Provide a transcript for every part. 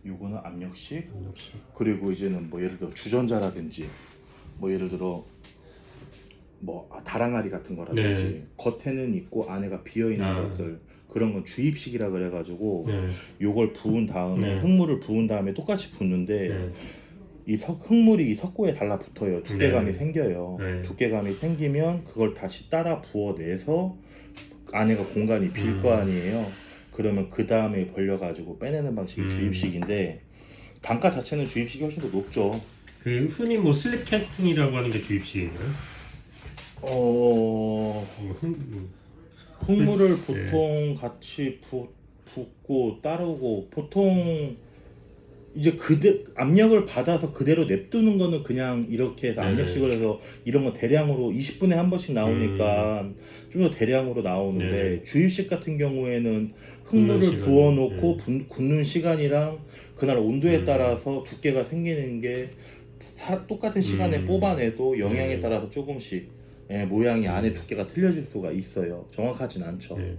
요거는 압력식. 역시. 그리고 이제는 뭐 예를 들어 주전자라든지 뭐 예를 들어 뭐 다랑아리 같은 거라든지 네. 겉에는 있고 안에가 비어 있는 아. 것들, 그런 건 주입식이라 그래가지고 네. 요걸 부은 다음에 네. 흙물을 부은 다음에 똑같이 붓는데 네. 흙물이 이 석고에 달라붙어요. 두께감이 네. 생겨요. 네. 두께감이 생기면 그걸 다시 따라 부어내서 안에가 공간이 빌 거 아니에요. 그러면 그 다음에 벌려가지고 빼내는 방식이 주입식인데 단가 자체는 주입식이 훨씬 더 높죠. 그 흔히 뭐 슬립 캐스팅이라고 하는 게 주입식인가요? 어... 뭐 흙물을 네. 보통 같이 붓고 따르고 보통 이제 압력을 받아서 그대로 냅두는 거는 그냥 이렇게 해서 네. 압력식으로 해서 이런 거 대량으로 20분에 한 번씩 나오니까 좀 더 대량으로 나오는데 네. 주입식 같은 경우에는 굽는 흙물을 시간, 부어놓고 굽는 시간이랑 그날 온도에 따라서 두께가 생기는 게 똑같은 시간에 뽑아내도 영향에 따라서 조금씩 모양이 안에 두께가 틀려질 수가 있어요. 정확하진 않죠. 네.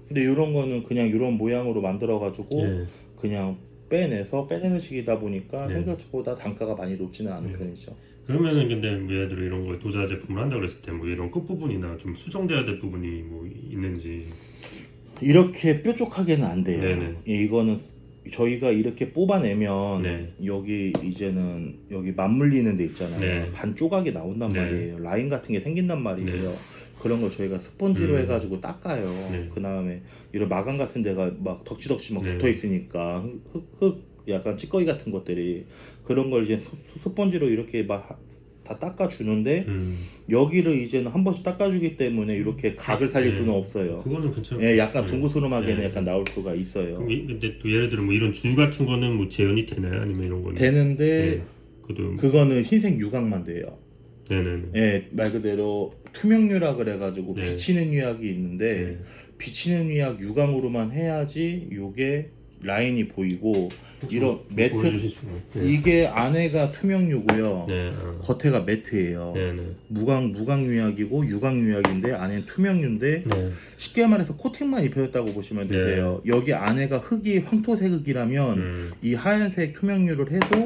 근데 이런 거는 그냥 이런 모양으로 만들어 가지고 네. 그냥 빼내는 식이다 보니까 네. 생각보다 단가가 많이 높지는 않은 네. 편이죠. 그러면은 근데 뭐 예를 들어 이런 걸 도자 제품을 한다 그랬을 때 뭐 이런 끝 부분이나 좀 수정돼야 될 부분이 뭐 있는지. 이렇게 뾰족하게는 안 돼요. 네네. 이거는 저희가 이렇게 뽑아내면 네. 여기 이제는 여기 맞물리는 데 있잖아요. 네. 반 조각이 나온단 네. 말이에요. 라인 같은 게 생긴단 말이에요. 네. 그런 걸 저희가 스펀지로 해가지고 닦아요. 네. 그 다음에 이런 마감 같은 데가 막 덕지덕지 막 네. 붙어 있으니까 흙 약간 찌꺼기 같은 것들이, 그런 걸 이제 스펀지로 이렇게 막 다 닦아주는데 여기를 이제는 한 번씩 닦아주기 때문에 이렇게 각을 살릴 수는 없어요. 그거는 괜찮고. 예, 약간 둥그스름하게는 네. 약간 나올 수가 있어요. 근데 또 예를 들어 뭐 이런 줄 같은 거는 뭐 재현이 되나요? 아니면 이런 거는 되는데 그거는 흰색 유광만 돼요. 네네네. 예, 말 그대로 투명유라 그래가지고 네. 비치는 유약이 있는데 네. 비치는 유약 유광으로만 해야지 요게 라인이 보이고, 이런 매트 보여주시죠. 이게 안에가 투명유고요. 네. 겉에가 매트예요. 네네. 무광 유약이고 유광 유약인데 안에는 투명유인데 네. 쉽게 말해서 코팅만 입혀졌다고 보시면 되세요. 여기 안에가 흙이 황토색 흙이라면 이 하얀색 투명유를 해도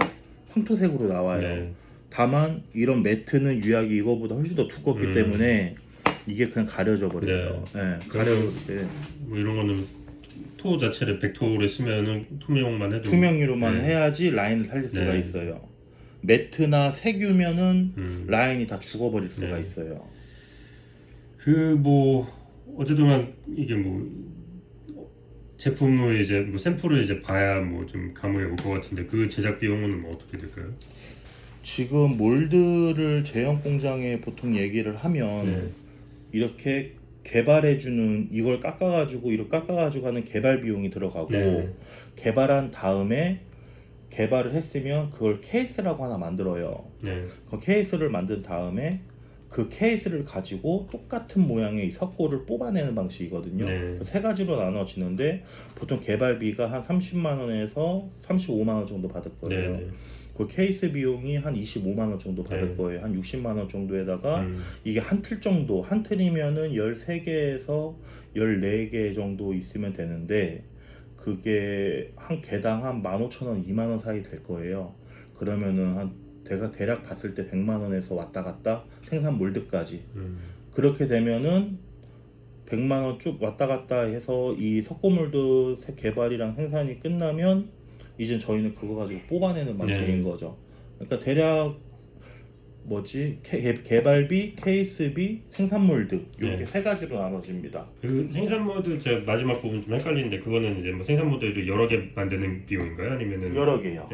황토색으로 나와요. 네. 다만 이런 매트는 유약이 이거보다 훨씬 더 두껍기 때문에 이게 그냥 가려져 버려요. 네. 가려져. 뭐 이런 거는 토 자체를 백토를 쓰면은 투명만 해도 투명유로만 해야지 라인을 살릴 수가 있어요. 매트나 색유면은 라인이 다 죽어버릴 수가 있어요. 그 뭐 어쨌든 이게 뭐 제품을 이제 뭐 샘플을 이제 봐야 뭐 좀 감흥이 올 것 같은데 그 제작 비용은 뭐 어떻게 될까요? 지금 몰드를 제형 공장에 보통 얘기를 하면 이렇게 개발해주는, 이걸 깎아가지고 이렇게 깎아가지고 하는 개발 비용이 들어가고 개발한 다음에 개발을 했으면 그걸 케이스라고 하나 만들어요. 그 케이스를 만든 다음에 그 케이스를 가지고 똑같은 모양의 이 석고를 뽑아내는 방식이거든요. 세 가지로 나눠지는데 보통 개발비가 한 30만 원에서 35만 원 정도 받을 거예요. 그 케이스 비용이 한 25만 원 정도 받을 거예요. 한 60만 원 정도에다가 이게 한 틀 정도, 한 틀이면은 13개에서 14개 정도 있으면 되는데 그게 한 개당 한 15,000원, 2만 원 사이 될 거예요. 그러면은 한 대략 봤을 때 100만 원에서 왔다 갔다 생산 몰드까지. 그렇게 되면은 100만 원 쭉 왔다 갔다 해서 이 석고몰드 개발이랑 생산이 끝나면 이제 저희는 그거 가지고 뽑아내는 방식인 거죠. 그러니까 대략 개발비, 케이스비, 생산몰드 이렇게 세 가지로 나눠집니다. 그 생산몰드 제가 마지막 부분 좀 헷갈리는데 그거는 이제 뭐 생산몰드를 여러 개 만드는 비용인가요? 아니면은 여러 개요.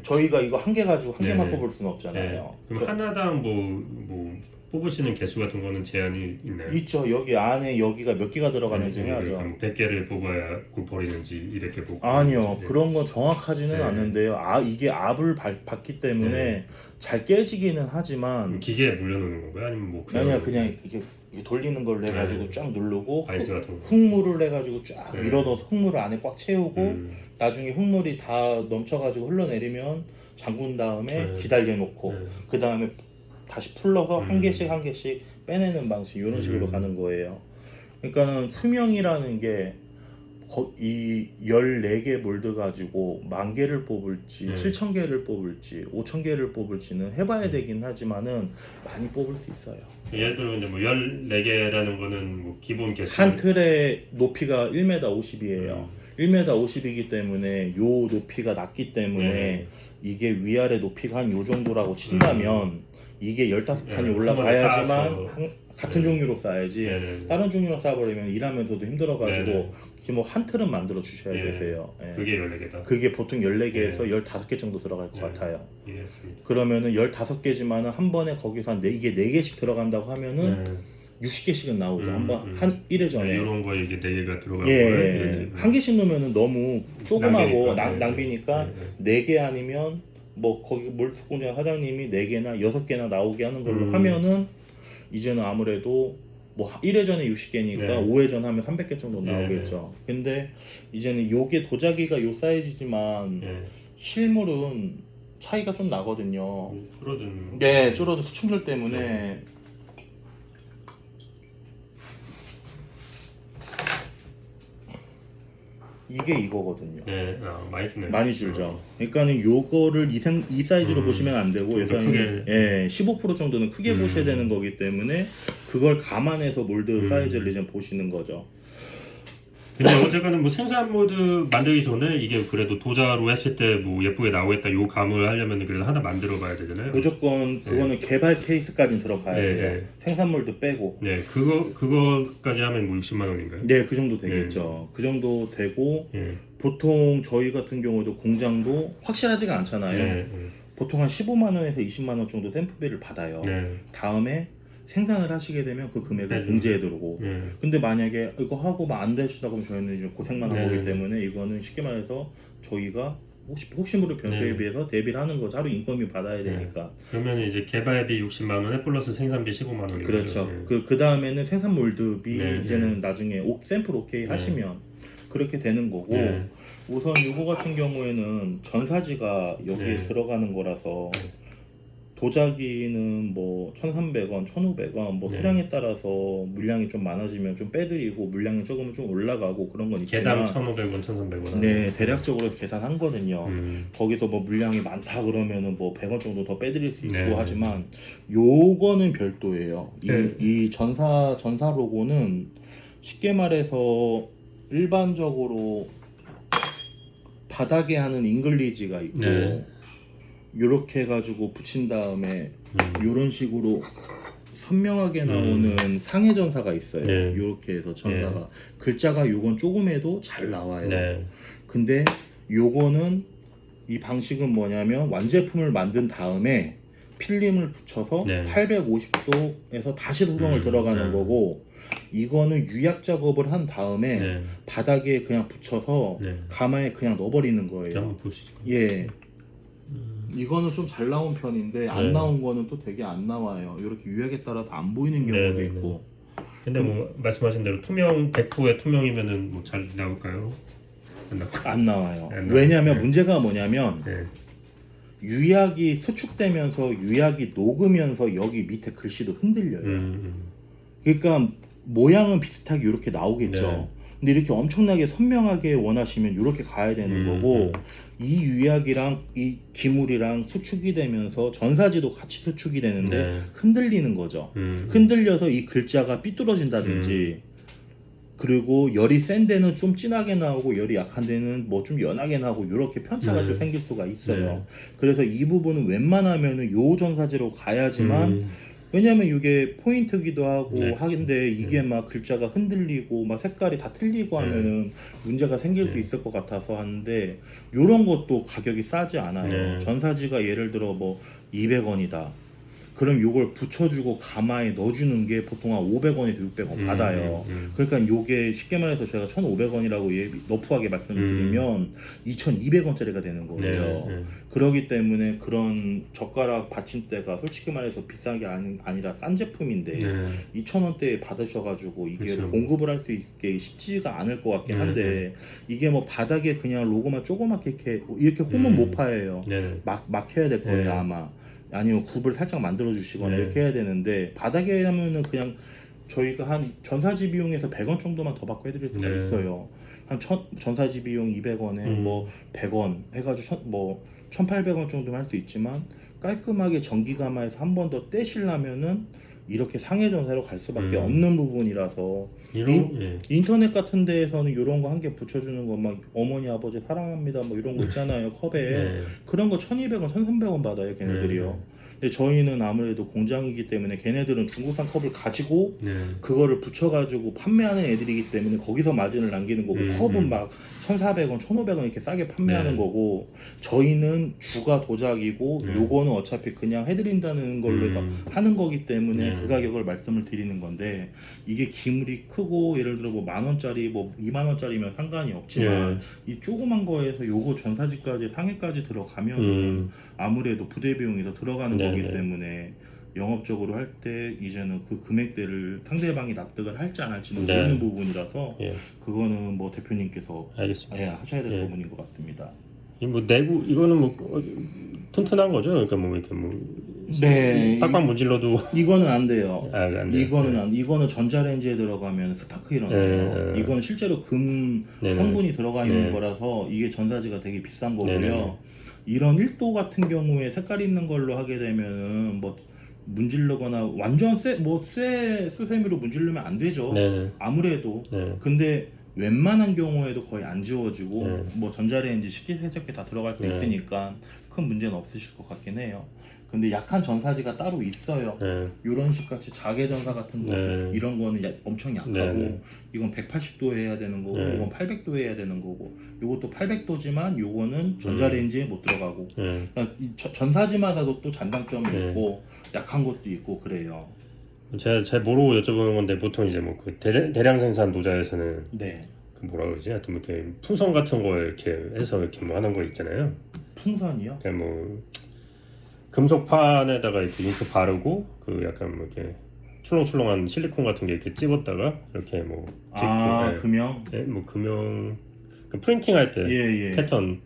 저희가 이거 한 개 가지고 한 개만 뽑을 수는 없잖아요. 그럼 하나당 뭐 뽑으시는 개수 같은 거는 제한이 있나요? 있죠. 여기 안에 여기가 몇 개가 들어가는지 해야죠. 100개를 뽑아야 그 버리는지 이렇게 뽑고. 아니요, 그런 건 정확하지는 않는데요. 이게 압을 받기 때문에 잘 깨지기는 하지만 기계에 물려놓는 건가요? 아니면 뭐 그냥 이게 돌리는 걸로 해가지고 쫙 누르고 아이스 같은 거. 흙물을 해가지고 쫙 밀어넣어서 흙물을 안에 꽉 채우고 나중에 흙물이 다 넘쳐가지고 흘러내리면 잠근 다음에 기다려 놓고 그 다음에 다시 풀러서 한 개씩 빼내는 방식, 이런 식으로 가는 거예요. 그러니까는 투명이라는 게 이 14개 몰드 가지고 10,000개를 뽑을지 네. 7,000개를 뽑을지 5,000개를 뽑을지는 해봐야 되긴 하지만은 많이 뽑을 수 있어요. 예를 들어 이제 뭐 14개라는 거는 뭐 기본 개수 한 틀의 높이가 1m 50이에요. 1m 50이기 때문에 요 높이가 낮기 때문에 네. 이게 위아래 높이가 한 요 정도라고 친다면 이게 15칸이 네, 올라가야지만 한번에 쌓아서. 같은 네. 종류로 쌓아야지 네. 다른 종류로 쌓아버리면 일하면서도 힘들어가지고 네. 뭐 한 틀은 만들어 주셔야 네. 되세요. 예. 그게 14개다. 그게 보통 14개에서 네. 15개 정도 들어갈 것 네. 같아요. 이해했습니다. 그러면은 15개지만은 한 번에 거기서 이게 4개씩 들어간다고 하면은 네. 60개씩은 나오죠. 한 1회 전에. 이런 거에 이게 4개가 들어가고 예. 한 개씩 넣으면은 너무 조그마고 낭비니까 네. 4개 아니면 뭐 거기 몰드 공장 사장님이 4개나 6개나 나오게 하는 걸로 음. 하면은 이제는 아무래도 뭐 1회전에 60개니까 네. 5회전 하면 300개 정도 네. 나오겠죠. 근데 이제는 요게 도자기가 요 사이즈지만 네. 실물은 차이가 좀 나거든요. 줄어든. 네, 줄어든 수충돌 때문에 이게 이거거든요. 네, 많이 주네요. 많이 줄죠. 그러니까는 요거를 이 사이즈로 보시면 안 되고 좀더 예산이 크게. 15% 정도는 크게 보셔야 되는 거기 때문에 그걸 감안해서 몰드 사이즈를 이제 보시는 거죠. 근데 어쨌거나 뭐 생산 모드 만들기 전에 이게 그래도 도자로 했을 때 뭐 예쁘게 나오겠다 요 감을 하려면 그래도 하나 만들어 봐야 되잖아요. 무조건 그거는 개발 케이스까지 들어가야 네, 돼요. 네. 생산 몰드 빼고. 네, 그거까지 하면 뭐 60만 원인가요? 네, 그 정도 되겠죠. 그 정도 되고 예. 보통 저희 같은 경우도 공장도 확실하지가 않잖아요. 네, 보통 한 15만 원에서 20만 원 정도 샘플비를 받아요. 네, 다음에 생산을 하시게 되면 그 금액을 네. 공제해 들어오고. 네. 근데 만약에 이거 하고 막 안 되시다 그러면 저희는 이제 고생만 한 네. 거기 때문에 이거는 쉽게 말해서 저희가 혹시 모를 변수에 네. 비해서 대비를 하는 거죠. 하루 인건비 받아야 되니까. 그러면 이제 개발비 60만 원에 플러스 생산비 15만 원이죠. 그렇죠. 그 다음에는 생산 몰드비 네. 이제는 나중에 샘플 오케이 네. 하시면 그렇게 되는 거고. 네. 우선 이거 같은 경우에는 전사지가 여기에 네. 들어가는 거라서 네. 도자기는 뭐 1,300원, 1,500원 뭐 네. 수량에 따라서 물량이 좀 많아지면 좀 빼드리고 물량이 조금 좀 올라가고 그런 건 개당 있지만 1,500원, 1,300원. 네, 대략적으로 계산한거든요. 거기서 뭐 물량이 많다 그러면은 뭐 100원 정도 더 빼드릴 수 있고 네. 하지만 요거는 별도예요. 네. 이 전사 로고는 쉽게 말해서 일반적으로 바닥에 하는 잉글리지가 있고 네. 요렇게 해가지고 붙인 다음에 요런 식으로 선명하게 나오는 상해 전사가 있어요. 네. 요렇게 해서 전사가 글자가 요건 조금해도 잘 나와요. 네. 근데 요거는 이 방식은 뭐냐면 완제품을 만든 다음에 필름을 붙여서 네. 850도에서 다시 소동을 들어가는 네. 거고 이거는 유약 작업을 한 다음에 네. 바닥에 그냥 붙여서 네. 가마에 그냥 넣어버리는 이제 거예요. 한번 보시죠. 예. 이거는 좀 잘 나온 편인데 안 네. 나온 거는 또 되게 안 나와요. 이렇게 유약에 따라서 안 보이는 경우도 네, 네, 있고. 근데 뭐 말씀하신 대로 투명 100%의 투명이면은 뭐 잘 나올까요? 안 나올까요? 안 나와요. 안 나와요. 왜냐면 네. 문제가 뭐냐면 네. 유약이 수축되면서 유약이 녹으면서 여기 밑에 글씨도 흔들려요. 그러니까 모양은 비슷하게 이렇게 나오겠죠. 네. 근데 이렇게 엄청나게 선명하게 원하시면 이렇게 가야 되는 거고 이 유약이랑 이 기물이랑 수축이 되면서 전사지도 같이 수축이 되는데 네. 흔들리는 거죠. 흔들려서 이 글자가 삐뚤어진다든지 그리고 열이 센 데는 좀 진하게 나오고 열이 약한 데는 뭐 좀 연하게 나오고 이렇게 편차가 좀 생길 수가 있어요. 그래서 이 부분은 웬만하면은 요 전사지로 가야지만 왜냐면 이게 포인트기도 하고 네, 하는데 이게 막 글자가 흔들리고 막 색깔이 다 틀리고 하면은 문제가 생길 수 있을 것 같아서 하는데 요런 것도 가격이 싸지 않아요. 전사지가 예를 들어 뭐 200원이다. 그럼 요걸 붙여주고 가마에 넣어주는 게 보통 한 500원에서 600원 받아요. 그러니까 요게 쉽게 말해서 제가 1,500원이라고 너프하게 말씀드리면 2,200원짜리가 되는 거예요. 그러기 때문에 그런 젓가락 받침대가 솔직히 말해서 비싼 게 아니라 싼 제품인데 2,000원대에 받으셔가지고 이게 그쵸. 공급을 할 수 있게 쉽지가 않을 것 같긴 한데 이게 뭐 바닥에 그냥 로고만 조그맣게 이렇게 홈은 못 파여요. 막혀야 될 거예요 아마. 아니면 굽을 살짝 만들어 주시거나 이렇게 해야 되는데 바닥에 하면은 그냥 저희가 한 전사지 비용에서 100원 정도만 더 받고 해드릴 수가 있어요. 한 전사지 비용 200원에 뭐 100원 해가지고 뭐 1,800원 정도는 할 수 있지만 깔끔하게 전기가마에서 한 번 더 떼시려면은 이렇게 상해 전사로 갈 수밖에 없는 부분이라서 인터넷 같은 데에서는 이런 거 한 개 붙여주는 거 막 어머니 아버지 사랑합니다 뭐 이런 거 있잖아요 컵에 그런 거 1,200원 1,300원 받아요 걔네들이요. 근데 저희는 아무래도 공장이기 때문에 걔네들은 중국산 컵을 가지고 그거를 붙여가지고 판매하는 애들이기 때문에 거기서 마진을 남기는 거고 컵은 막 1,400원, 1,500원 이렇게 싸게 판매하는 거고 저희는 주가 도자기고 요거는 어차피 그냥 해드린다는 걸로 해서 하는 거기 때문에 그 가격을 말씀을 드리는 건데 이게 기물이 크고 예를 들어 뭐 10,000원짜리 뭐 20,000원짜리면 상관이 없지만 이 조그만 거에서 요거 전사지까지 상해까지 들어가면 아무래도 부대 비용이 더 들어가는 거기 때문에 영업적으로 할 때 이제는 그 금액대를 상대방이 납득을 할지 안 할지는 모르는 부분이라서 그거는 뭐 대표님께서 알겠습니다. 하셔야 될 부분인 것 같습니다. 뭐 내구 이거는 뭐 튼튼한 거죠? 그러니까 뭐 이렇게 뭐 빡빡 문질러도 이거는 안 돼요. 안 돼요. 이거는 전자레인지에 들어가면 스파크 일어나요. 이건 실제로 금 성분이 들어가 있는 거라서 이게 전사지가 되게 비싼 거고요. 이런 1도 같은 경우에 색깔 있는 걸로 하게 되면은 뭐 문질르거나 완전 수세미로 문질르면 안 되죠. 아무래도. 근데 웬만한 경우에도 거의 안 지워지고 뭐 전자레인지 식기세척기 다 들어갈 수 있으니까 큰 문제는 없으실 것 같긴 해요. 근데 약한 전사지가 따로 있어요. 이런 식같이 자개전사 같은 거 이런 거는 엄청 약하고 이건 180도 해야 되는 거고 이건 800도 해야 되는 거고 이것도 800도지만 요거는 전자레인지에 못 들어가고 그러니까 이 전사지마다도 또 장단점이 있고 약한 것도 있고 그래요. 제가 잘 모르고 여쭤보는 건데 보통 이제 뭐 그 대량 생산 노자에서는 그 뭐라 그러지? 하여튼 뭐 이렇게 풍선 같은 거 이렇게 해서 이렇게 뭐 하는 거 있잖아요. 풍선이요? 그냥 뭐 금속판에다가 이렇게 잉크 바르고 그 약간 뭐 이렇게 출렁출렁한 실리콘 같은 게 이렇게 찍었다가 이렇게 뭐 금형? 뭐 금형 그 프린팅 할 때 패턴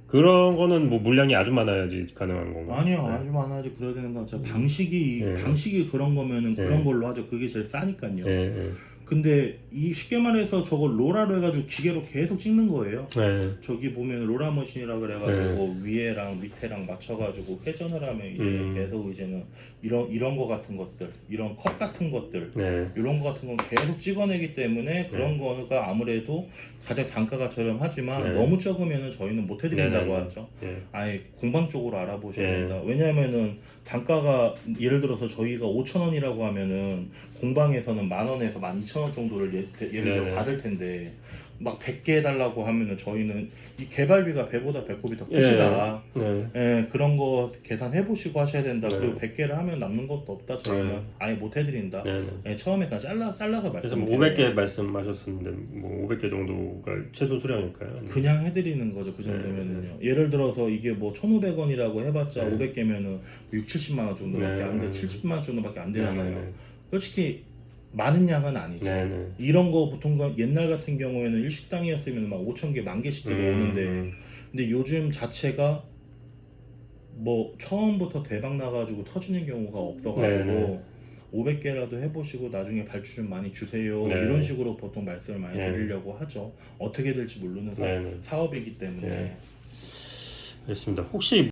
그런 거는 뭐 물량이 아주 많아야지 가능한 건가요? 아니요, 아주 많아야지 그래야 되는 거 같아요. 방식이 그런 거면은 그런 걸로 하죠. 그게 제일 싸니까요. 근데 이 쉽게 말해서 저걸 로라로 해가지고 기계로 계속 찍는 거예요. 저기 보면 로라 머신이라 그래가지고 위에랑 밑에랑 맞춰가지고 회전을 하면 이제 계속 이제는 이런 거 같은 것들, 이런 컵 같은 것들, 이런 거 같은 건 계속 찍어내기 때문에 그런 거가 아무래도 가장 단가가 저렴하지만 너무 적으면은 저희는 못 해드린다고 하죠. 아예 공방 쪽으로 알아보셔야 된다. 왜냐하면은 단가가 예를 들어서 저희가 5,000원이라고 하면은 공방에서는 10,000원에서 12,000원 정도를 예를 들어 받을 텐데 막 100개 해달라고 하면은 저희는 이 개발비가 배보다 배꼽이 더 크시다. 그런 거 계산해 보시고 하셔야 된다. 그리고 100개를 하면 남는 것도 없다. 저희는 아예 못 해드린다. 처음에 그냥 잘라서 그래서 뭐 500개 말씀하셨었는데 뭐 500개 정도가 최소 수량일까요? 그냥 해드리는 거죠. 그 정도면은요. 예를 들어서 이게 뭐 1,500원이라고 해봤자 500개면은 6, 70만 원 정도밖에 안 돼. 70만 원 정도밖에 안 되잖아요. 솔직히 많은 양은 아니죠. 이런 거 보통 옛날 같은 경우에는 일식당이었으면 막 5,000개, 10,000개씩 들어오는데 근데 요즘 자체가 뭐 처음부터 대박 나가지고 터지는 경우가 없어가지고 500개라도 해보시고 나중에 발주 좀 많이 주세요. 이런 식으로 보통 말씀을 많이 드리려고 하죠. 어떻게 될지 모르는 사업이기 때문에. 알겠습니다. 혹시